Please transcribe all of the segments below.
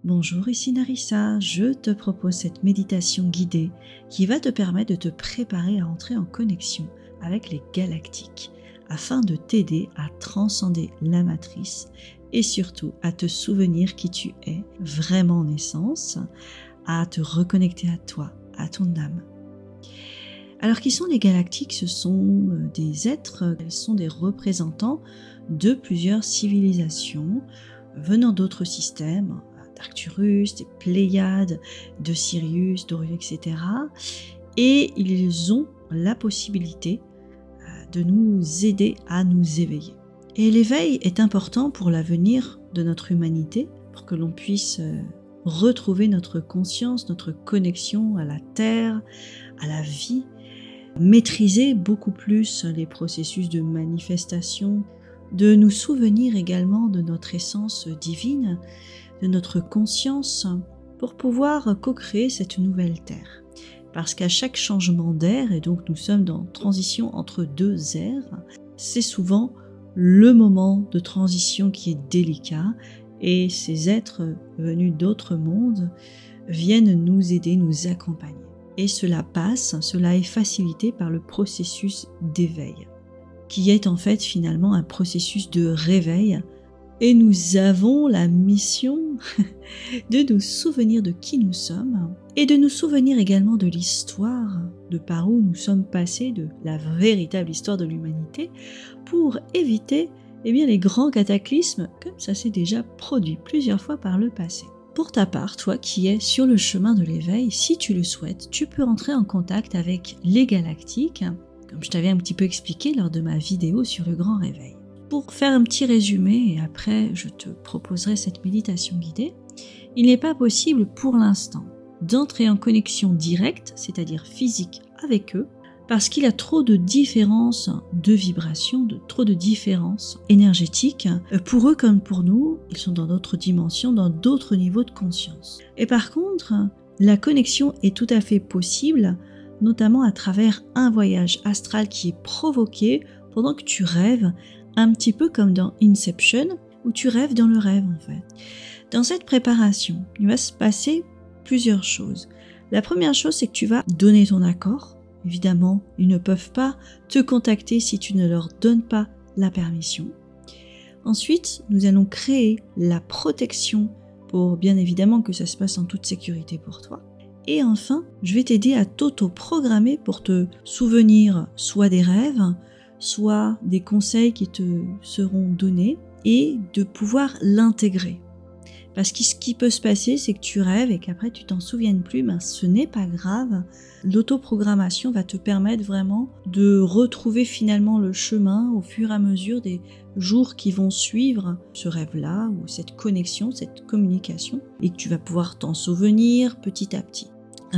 Bonjour, ici Narissa, je te propose cette méditation guidée qui va te permettre de te préparer à entrer en connexion avec les galactiques afin de t'aider à transcender la matrice et surtout à te souvenir qui tu es vraiment en essence, à te reconnecter à toi, à ton âme. Alors qui sont les galactiques? Ce sont des êtres, elles sont des représentants de plusieurs civilisations venant d'autres systèmes, d'Arcturus, des Pléiades, de Sirius, d'Orion, etc. Et ils ont la possibilité de nous aider à nous éveiller. Et l'éveil est important pour l'avenir de notre humanité, pour que l'on puisse retrouver notre conscience, notre connexion à la Terre, à la vie, maîtriser beaucoup plus les processus de manifestation, de nous souvenir également de notre essence divine, de notre conscience, pour pouvoir co-créer cette nouvelle Terre. Parce qu'à chaque changement d'ère, et donc nous sommes dans transition entre deux ères, c'est souvent le moment de transition qui est délicat, et ces êtres venus d'autres mondes viennent nous aider, nous accompagner. Et cela est facilité par le processus d'éveil, qui est en fait finalement un processus de réveil. Et nous avons la mission de nous souvenir de qui nous sommes et de nous souvenir également de l'histoire, de par où nous sommes passés, de la véritable histoire de l'humanité, pour éviter les grands cataclysmes comme ça s'est déjà produit plusieurs fois par le passé. Pour ta part, toi qui es sur le chemin de l'éveil, si tu le souhaites, tu peux entrer en contact avec les galactiques, comme je t'avais un petit peu expliqué lors de ma vidéo sur le grand réveil. Pour faire un petit résumé, et après je te proposerai cette méditation guidée, il n'est pas possible pour l'instant d'entrer en connexion directe, c'est-à-dire physique avec eux, parce qu'il y a trop de différences de vibrations, trop de différences énergétiques. Pour eux comme pour nous, ils sont dans d'autres dimensions, dans d'autres niveaux de conscience. Et par contre, la connexion est tout à fait possible, notamment à travers un voyage astral qui est provoqué pendant que tu rêves, un petit peu comme dans Inception, où tu rêves dans le rêve en fait. Dans cette préparation, il va se passer plusieurs choses. La première chose, c'est que tu vas donner ton accord. Évidemment, ils ne peuvent pas te contacter si tu ne leur donnes pas la permission. Ensuite, nous allons créer la protection pour bien évidemment que ça se passe en toute sécurité pour toi. Et enfin, je vais t'aider à t'auto-programmer pour te souvenir soit des rêves, soit des conseils qui te seront donnés et de pouvoir l'intégrer. Parce que ce qui peut se passer, c'est que tu rêves et qu'après tu t'en souviennes plus, ce n'est pas grave. L'autoprogrammation va te permettre vraiment de retrouver finalement le chemin au fur et à mesure des jours qui vont suivre ce rêve-là ou cette connexion, cette communication, et que tu vas pouvoir t'en souvenir petit à petit.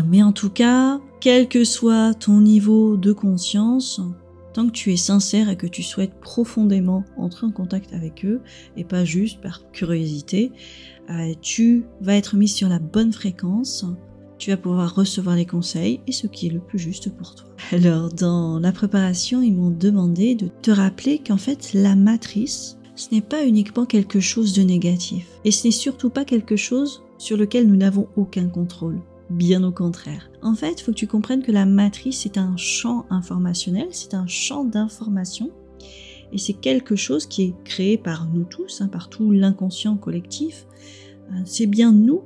Mais en tout cas, quel que soit ton niveau de conscience, tant que tu es sincère et que tu souhaites profondément entrer en contact avec eux, et pas juste par curiosité, tu vas être mis sur la bonne fréquence, tu vas pouvoir recevoir les conseils et ce qui est le plus juste pour toi. Alors dans la préparation, ils m'ont demandé de te rappeler qu'en fait la matrice, ce n'est pas uniquement quelque chose de négatif, et ce n'est surtout pas quelque chose sur lequel nous n'avons aucun contrôle. Bien au contraire. En fait, il faut que tu comprennes que la matrice, c'est un champ informationnel, c'est un champ d'information, et c'est quelque chose qui est créé par nous tous, par tout l'inconscient collectif. C'est bien nous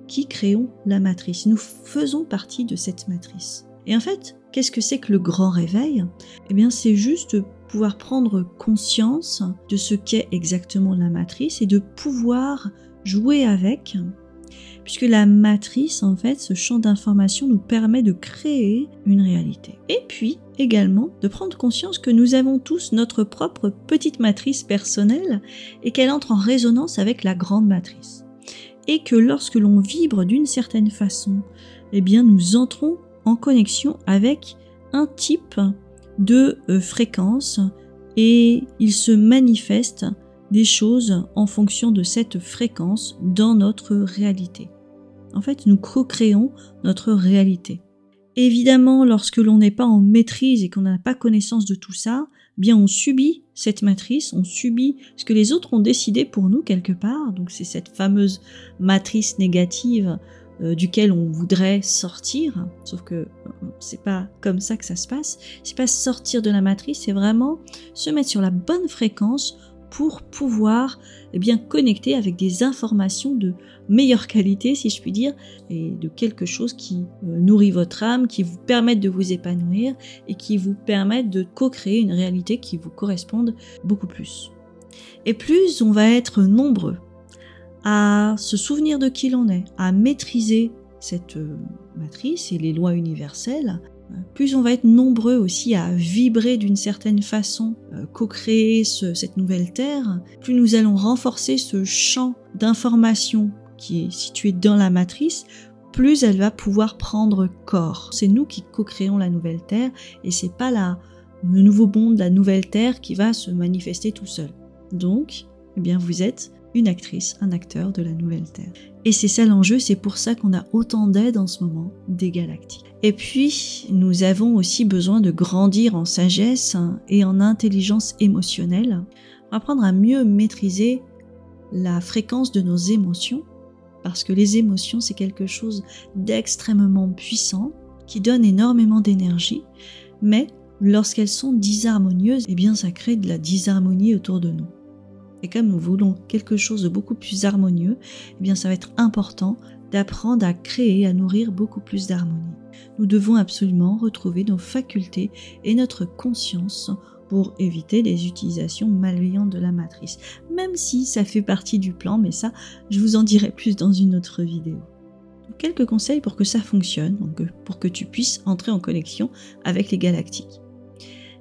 qui créons la matrice. Nous faisons partie de cette matrice. Et en fait, qu'est-ce que c'est que le grand réveil? Eh bien, c'est juste pouvoir prendre conscience de ce qu'est exactement la matrice et de pouvoir jouer avec. Puisque la matrice, en fait, ce champ d'information nous permet de créer une réalité. Et puis, également, de prendre conscience que nous avons tous notre propre petite matrice personnelle et qu'elle entre en résonance avec la grande matrice. Et que lorsque l'on vibre d'une certaine façon, eh bien, nous entrons en connexion avec un type de fréquence et il se manifeste des choses en fonction de cette fréquence dans notre réalité. En fait, nous co-créons notre réalité. Évidemment, lorsque l'on n'est pas en maîtrise et qu'on n'a pas connaissance de tout ça, bien on subit cette matrice, on subit ce que les autres ont décidé pour nous quelque part. Donc c'est cette fameuse matrice négative duquel on voudrait sortir, sauf que c'est pas comme ça que ça se passe. C'est pas sortir de la matrice, c'est vraiment se mettre sur la bonne fréquence pour pouvoir connecter avec des informations de meilleure qualité, si je puis dire, et de quelque chose qui nourrit votre âme, qui vous permette de vous épanouir et qui vous permette de co-créer une réalité qui vous corresponde beaucoup plus. Et plus on va être nombreux à se souvenir de qui l'on est, à maîtriser cette matrice et les lois universelles, plus on va être nombreux aussi à vibrer d'une certaine façon, co-créer cette nouvelle terre, plus nous allons renforcer ce champ d'information qui est situé dans la matrice, plus elle va pouvoir prendre corps. C'est nous qui co-créons la nouvelle terre et c'est pas le nouveau monde, la nouvelle terre qui va se manifester tout seul. Donc, vous êtes une actrice, un acteur de la nouvelle Terre. Et c'est ça l'enjeu, c'est pour ça qu'on a autant d'aide en ce moment des galactiques. Et puis, nous avons aussi besoin de grandir en sagesse et en intelligence émotionnelle pour apprendre à mieux maîtriser la fréquence de nos émotions, parce que les émotions, c'est quelque chose d'extrêmement puissant, qui donne énormément d'énergie, mais lorsqu'elles sont disharmonieuses, ça crée de la disharmonie autour de nous. Et comme nous voulons quelque chose de beaucoup plus harmonieux, ça va être important d'apprendre à créer, à nourrir beaucoup plus d'harmonie. Nous devons absolument retrouver nos facultés et notre conscience pour éviter les utilisations malveillantes de la matrice. Même si ça fait partie du plan, mais ça, je vous en dirai plus dans une autre vidéo. Donc, quelques conseils pour que ça fonctionne, donc pour que tu puisses entrer en connexion avec les galactiques.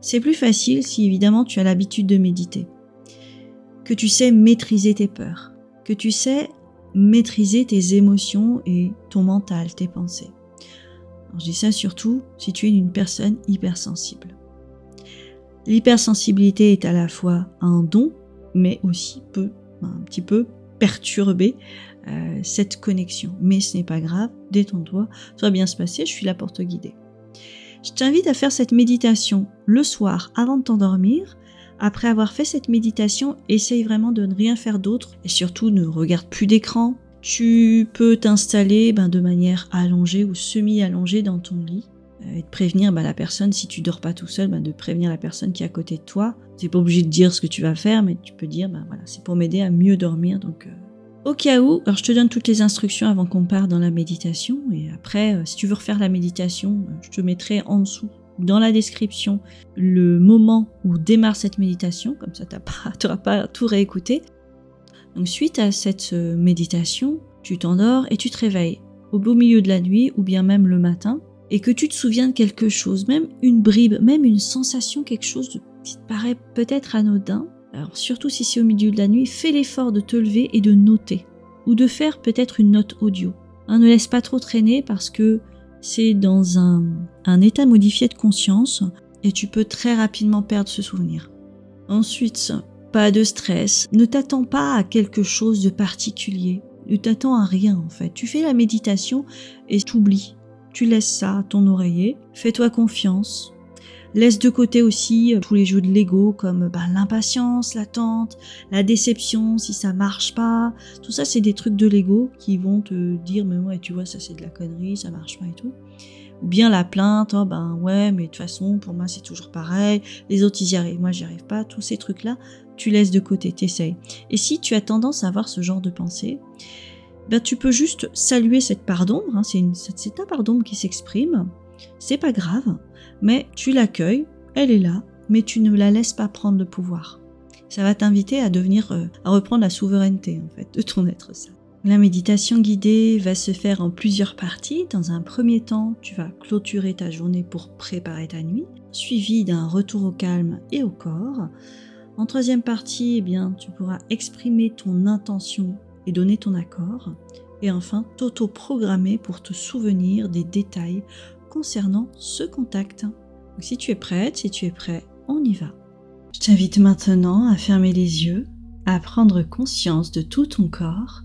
C'est plus facile si évidemment tu as l'habitude de méditer, que tu sais maîtriser tes peurs, que tu sais maîtriser tes émotions et ton mental, tes pensées. Alors, je dis ça surtout si tu es une personne hypersensible. L'hypersensibilité est à la fois un don, mais aussi peut un petit peu perturber cette connexion. Mais ce n'est pas grave, détends-toi, ça va bien se passer, je suis là pour te guider. Je t'invite à faire cette méditation le soir avant de t'endormir. Après avoir fait cette méditation, essaye vraiment de ne rien faire d'autre et surtout ne regarde plus d'écran. Tu peux t'installer de manière allongée ou semi-allongée dans ton lit et de prévenir la personne, si tu dors pas tout seul, de prévenir la personne qui est à côté de toi. Tu n'es pas obligé de dire ce que tu vas faire, mais tu peux dire voilà, c'est pour m'aider à mieux dormir. Donc au cas où, alors je te donne toutes les instructions avant qu'on parte dans la méditation et après, si tu veux refaire la méditation, je te mettrai en dessous dans la description le moment où démarre cette méditation, comme ça tu n'auras pas à tout réécouter. Donc suite à cette méditation, tu t'endors et tu te réveilles au beau milieu de la nuit ou bien même le matin et que tu te souviens de quelque chose, même une bribe, même une sensation, quelque chose qui te paraît peut-être anodin. Alors surtout si c'est au milieu de la nuit, fais l'effort de te lever et de noter ou de faire peut-être une note audio. Ne laisse pas trop traîner parce que c'est dans un état modifié de conscience et tu peux très rapidement perdre ce souvenir. Ensuite, pas de stress, ne t'attends pas à quelque chose de particulier, ne t'attends à rien en fait. Tu fais la méditation et t'oublies. Tu laisses ça à ton oreiller, fais-toi confiance. Laisse de côté aussi tous les jeux de l'ego comme l'impatience, l'attente, la déception si ça marche pas. Tout ça c'est des trucs de l'ego qui vont te dire mais ouais tu vois ça c'est de la connerie, ça marche pas et tout. Ou bien la plainte, ouais mais de toute façon pour moi c'est toujours pareil, les autres ils y arrivent, moi j'y arrive pas. Tous ces trucs là tu laisses de côté, t'essayes. Et si tu as tendance à avoir ce genre de pensée, tu peux juste saluer cette part d'ombre, c'est ta part d'ombre qui s'exprime, c'est pas grave. Mais tu l'accueilles, elle est là, mais tu ne la laisses pas prendre le pouvoir. Ça va t'inviter à à reprendre la souveraineté en fait de ton être ça. La méditation guidée va se faire en plusieurs parties. Dans un premier temps, tu vas clôturer ta journée pour préparer ta nuit, suivi d'un retour au calme et au corps. En troisième partie, tu pourras exprimer ton intention et donner ton accord. Et enfin, t'auto-programmer pour te souvenir des détails concernant ce contact. Donc, si tu es prête, si tu es prêt, on y va. Je t'invite maintenant à fermer les yeux, à prendre conscience de tout ton corps,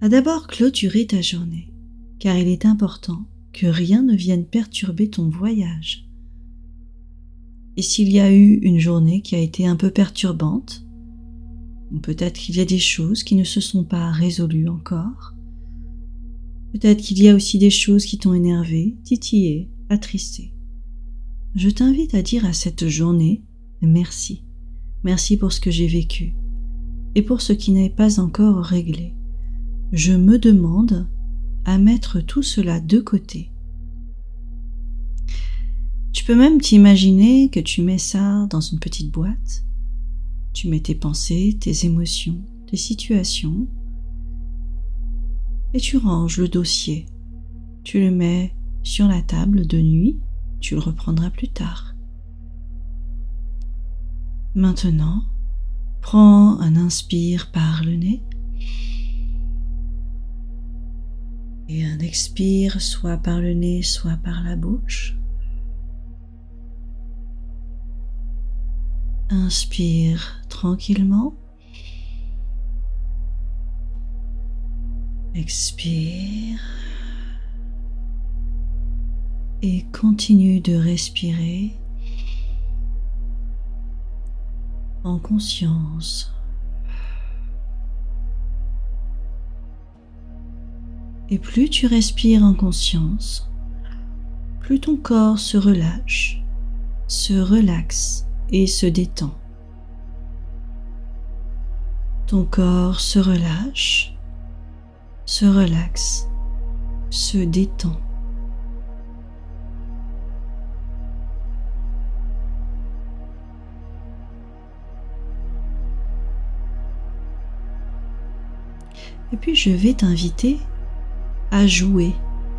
à d'abord clôturer ta journée, car il est important que rien ne vienne perturber ton voyage. Et s'il y a eu une journée qui a été un peu perturbante, ou peut-être qu'il y a des choses qui ne se sont pas résolues encore, peut-être qu'il y a aussi des choses qui t'ont énervé, titillé, attristé. Je t'invite à dire à cette journée merci. Merci pour ce que j'ai vécu et pour ce qui n'est pas encore réglé. Je me demande à mettre tout cela de côté. Tu peux même t'imaginer que tu mets ça dans une petite boîte. Tu mets tes pensées, tes émotions, tes situations et tu ranges le dossier. Tu le mets sur la table de nuit, tu le reprendras plus tard. Maintenant, prends un inspire par le nez et un expire soit par le nez, soit par la bouche. Inspire tranquillement. Expire. Et continue de respirer en conscience. Et plus tu respires en conscience, plus ton corps se relâche, se relaxe et se détend. Ton corps se relâche, se relaxe, se détend. Et puis je vais t'inviter à jouer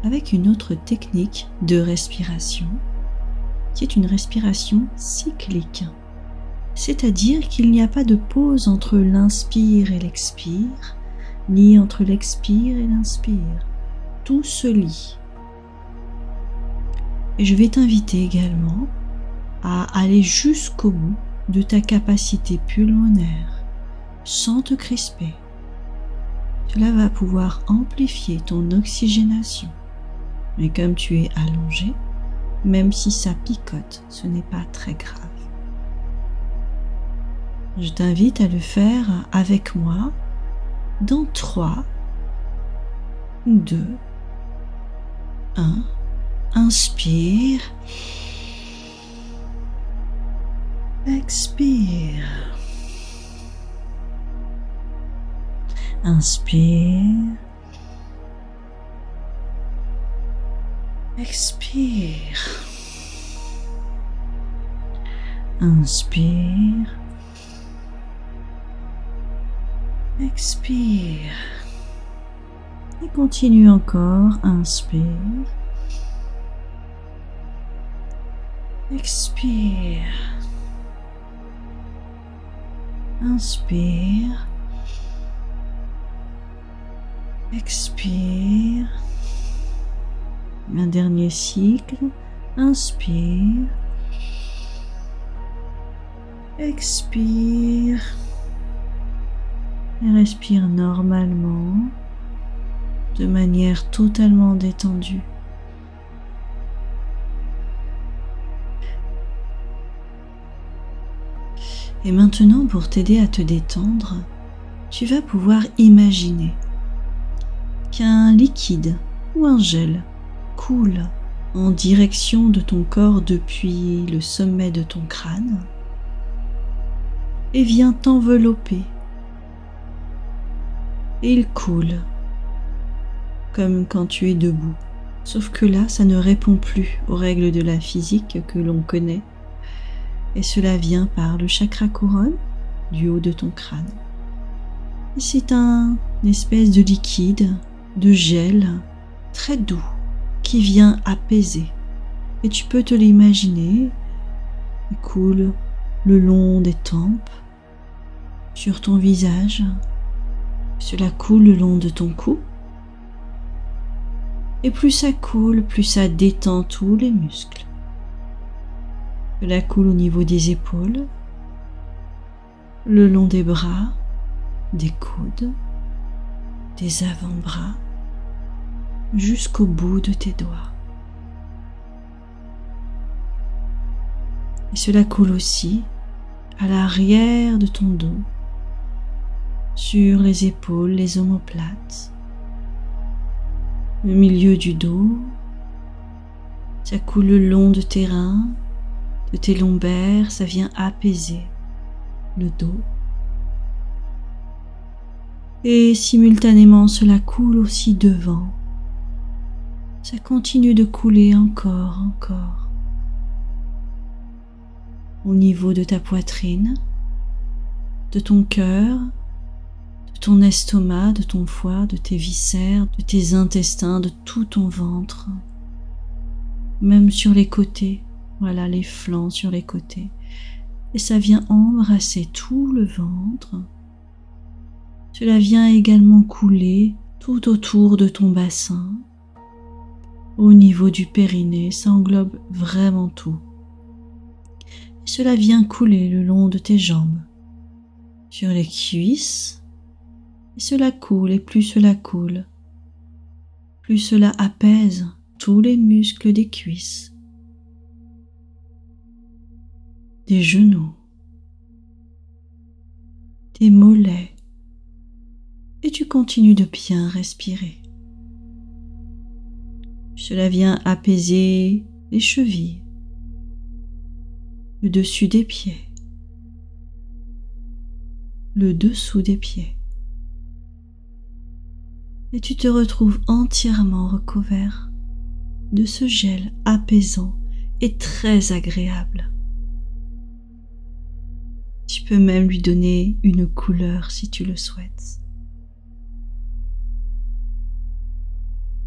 avec une autre technique de respiration qui est une respiration cyclique. C'est-à-dire qu'il n'y a pas de pause entre l'inspire et l'expire, ni entre l'expire et l'inspire. Tout se lie. Et je vais t'inviter également à aller jusqu'au bout de ta capacité pulmonaire, sans te crisper. Cela va pouvoir amplifier ton oxygénation. Mais comme tu es allongé, même si ça picote, ce n'est pas très grave. Je t'invite à le faire avec moi dans 3, 2, 1. Inspire. Expire. Inspire. Expire. Inspire. Expire. Et continue encore. Inspire. Expire. Inspire. Expire. Un dernier cycle. Inspire. Expire. Et respire normalement, de manière totalement détendue. Et maintenant, pour t'aider à te détendre, tu vas pouvoir imaginer qu'un liquide ou un gel coule en direction de ton corps depuis le sommet de ton crâne et vient t'envelopper. Et il coule comme quand tu es debout, sauf que là, ça ne répond plus aux règles de la physique que l'on connaît. Et cela vient par le chakra couronne du haut de ton crâne. Et c'est une espèce de liquide, de gel très doux qui vient apaiser. Et tu peux te l'imaginer, il coule le long des tempes, sur ton visage, cela coule le long de ton cou. Et plus ça coule, plus ça détend tous les muscles. Cela coule au niveau des épaules, le long des bras, des coudes, des avant-bras, jusqu'au bout de tes doigts. Et cela coule aussi à l'arrière de ton dos, sur les épaules, les omoplates, le milieu du dos. Ça coule le long de tes reins, de tes lombaires, ça vient apaiser le dos. Et simultanément, cela coule aussi devant. Ça continue de couler encore. Au niveau de ta poitrine, de ton cœur, de ton estomac, de ton foie, de tes viscères, de tes intestins, de tout ton ventre. Même sur les côtés, voilà les flancs sur les côtés. Et ça vient embrasser tout le ventre. Cela vient également couler tout autour de ton bassin. Au niveau du périnée, ça englobe vraiment tout. Et cela vient couler le long de tes jambes, sur les cuisses. Et cela coule, et plus cela coule, plus cela apaise tous les muscles des cuisses, des genoux, des mollets, et tu continues de bien respirer. Cela vient apaiser les chevilles, le dessus des pieds, le dessous des pieds. Et tu te retrouves entièrement recouvert de ce gel apaisant et très agréable. Tu peux même lui donner une couleur si tu le souhaites.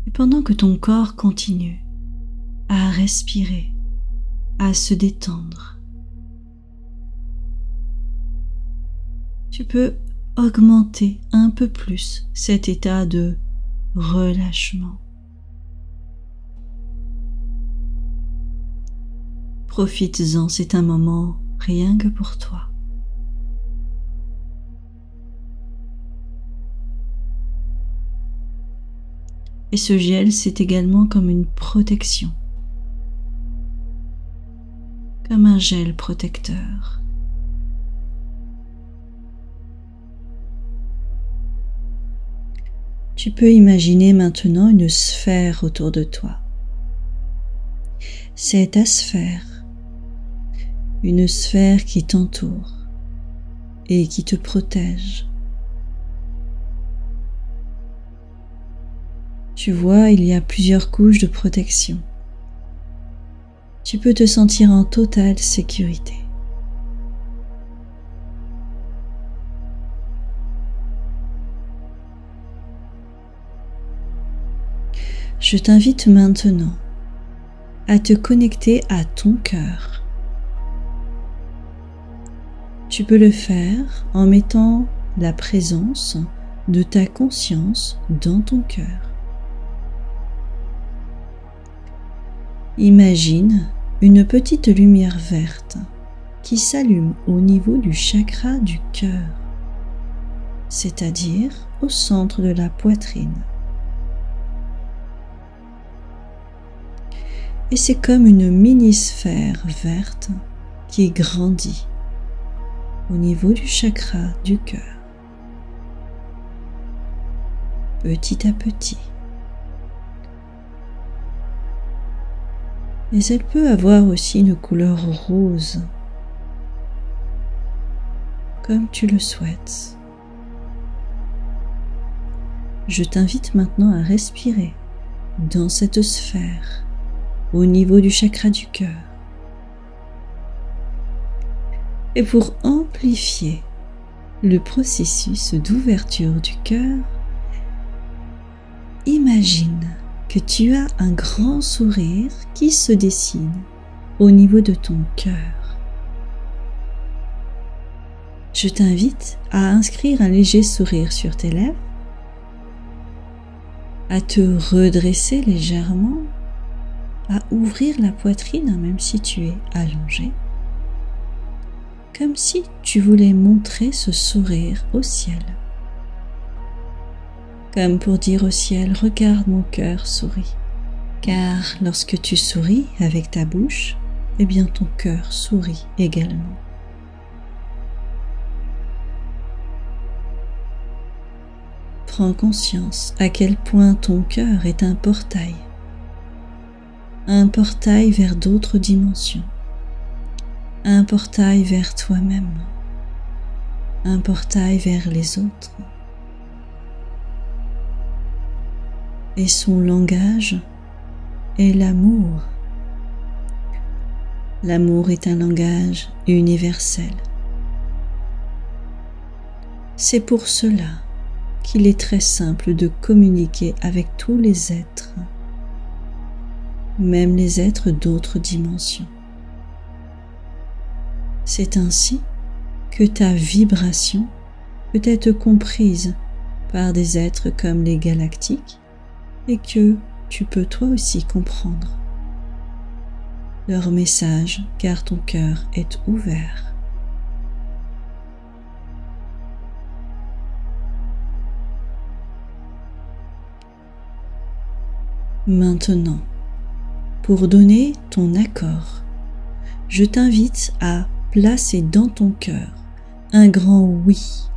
Et pendant que ton corps continue à respirer, à se détendre, tu peux augmenter un peu plus cet état de relâchement. Profites-en, c'est un moment rien que pour toi. Et ce gel, c'est également comme une protection, comme un gel protecteur. Tu peux imaginer maintenant une sphère autour de toi. C'est ta sphère, une sphère qui t'entoure et qui te protège. Tu vois, il y a plusieurs couches de protection. Tu peux te sentir en totale sécurité. Je t'invite maintenant à te connecter à ton cœur. Tu peux le faire en mettant la présence de ta conscience dans ton cœur. Imagine une petite lumière verte qui s'allume au niveau du chakra du cœur, c'est-à-dire au centre de la poitrine. Et c'est comme une mini-sphère verte qui grandit au niveau du chakra du cœur, petit à petit. Mais elle peut avoir aussi une couleur rose, comme tu le souhaites. Je t'invite maintenant à respirer dans cette sphère au niveau du chakra du cœur. Et pour amplifier le processus d'ouverture du cœur, imagine que tu as un grand sourire qui se dessine au niveau de ton cœur. Je t'invite à inscrire un léger sourire sur tes lèvres, à te redresser légèrement, à ouvrir la poitrine même si tu es allongé, comme si tu voulais montrer ce sourire au ciel. Comme pour dire au ciel, regarde mon cœur sourit. Car lorsque tu souris avec ta bouche, eh bien ton cœur sourit également. Prends conscience à quel point ton cœur est un portail vers d'autres dimensions, un portail vers toi-même, un portail vers les autres. Et son langage est l'amour. L'amour est un langage universel. C'est pour cela qu'il est très simple de communiquer avec tous les êtres, même les êtres d'autres dimensions. C'est ainsi que ta vibration peut être comprise par des êtres comme les galactiques et que tu peux toi aussi comprendre leur message car ton cœur est ouvert. Maintenant, pour donner ton accord, je t'invite à placer dans ton cœur un grand oui.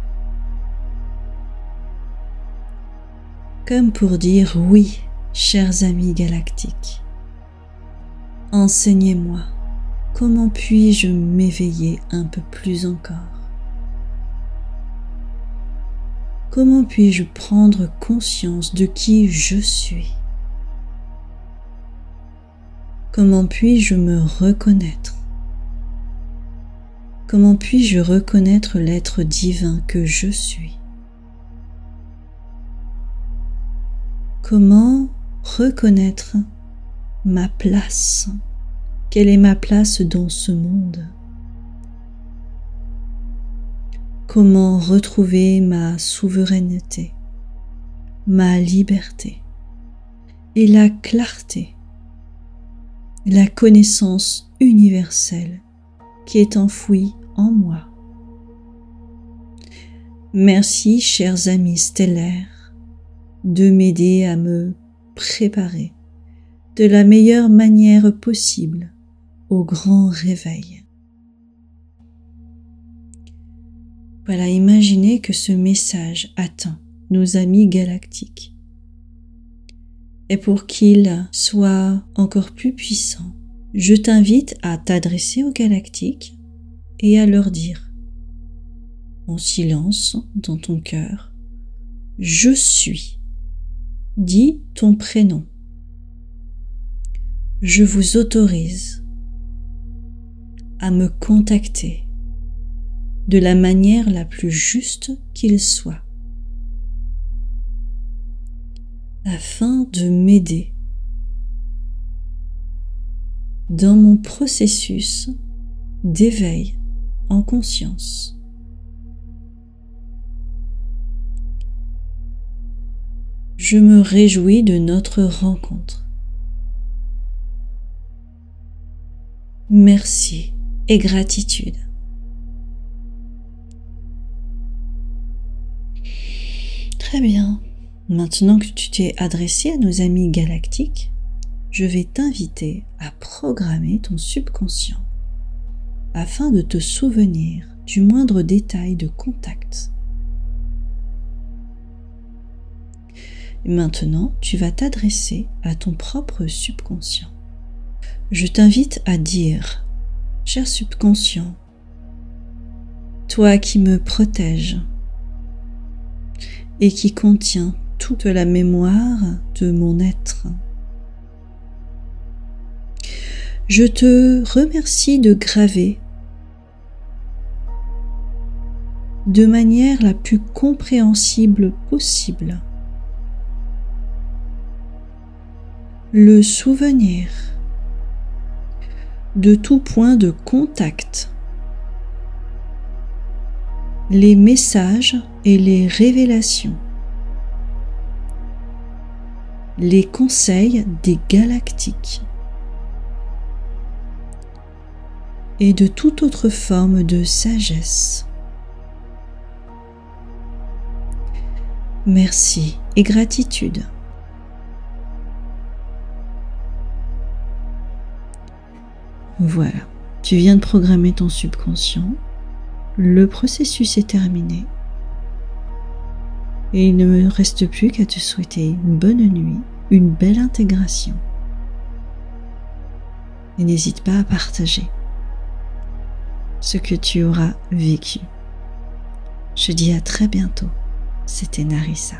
Comme pour dire oui, chers amis galactiques. Enseignez-moi, comment puis-je m'éveiller un peu plus encore? Comment puis-je prendre conscience de qui je suis? Comment puis-je me reconnaître? Comment puis-je reconnaître l'être divin que je suis? Comment reconnaître ma place? Quelle est ma place dans ce monde? Comment retrouver ma souveraineté, ma liberté et la clarté, la connaissance universelle qui est enfouie en moi? Merci, chers amis stellaires, de m'aider à me préparer de la meilleure manière possible au grand réveil. Voilà, imaginez que ce message atteint nos amis galactiques. Et pour qu'il soit encore plus puissant, je t'invite à t'adresser aux galactiques et à leur dire, en silence dans ton cœur, « Je suis ». Dis ton prénom. Je vous autorise à me contacter de la manière la plus juste qu'il soit, afin de m'aider dans mon processus d'éveil en conscience. Je me réjouis de notre rencontre. Merci et gratitude. Très bien. Maintenant que tu t'es adressé à nos amis galactiques, je vais t'inviter à programmer ton subconscient afin de te souvenir du moindre détail de contact. Et maintenant, tu vas t'adresser à ton propre subconscient. Je t'invite à dire, cher subconscient, toi qui me protèges et qui contient toute la mémoire de mon être, je te remercie de graver de manière la plus compréhensible possible le souvenir de tout point de contact, les messages et les révélations, les conseils des galactiques et de toute autre forme de sagesse. Merci et gratitude. Voilà, tu viens de programmer ton subconscient, le processus est terminé et il ne me reste plus qu'à te souhaiter une bonne nuit, une belle intégration. Et n'hésite pas à partager ce que tu auras vécu. Je dis à très bientôt, c'était Narissa.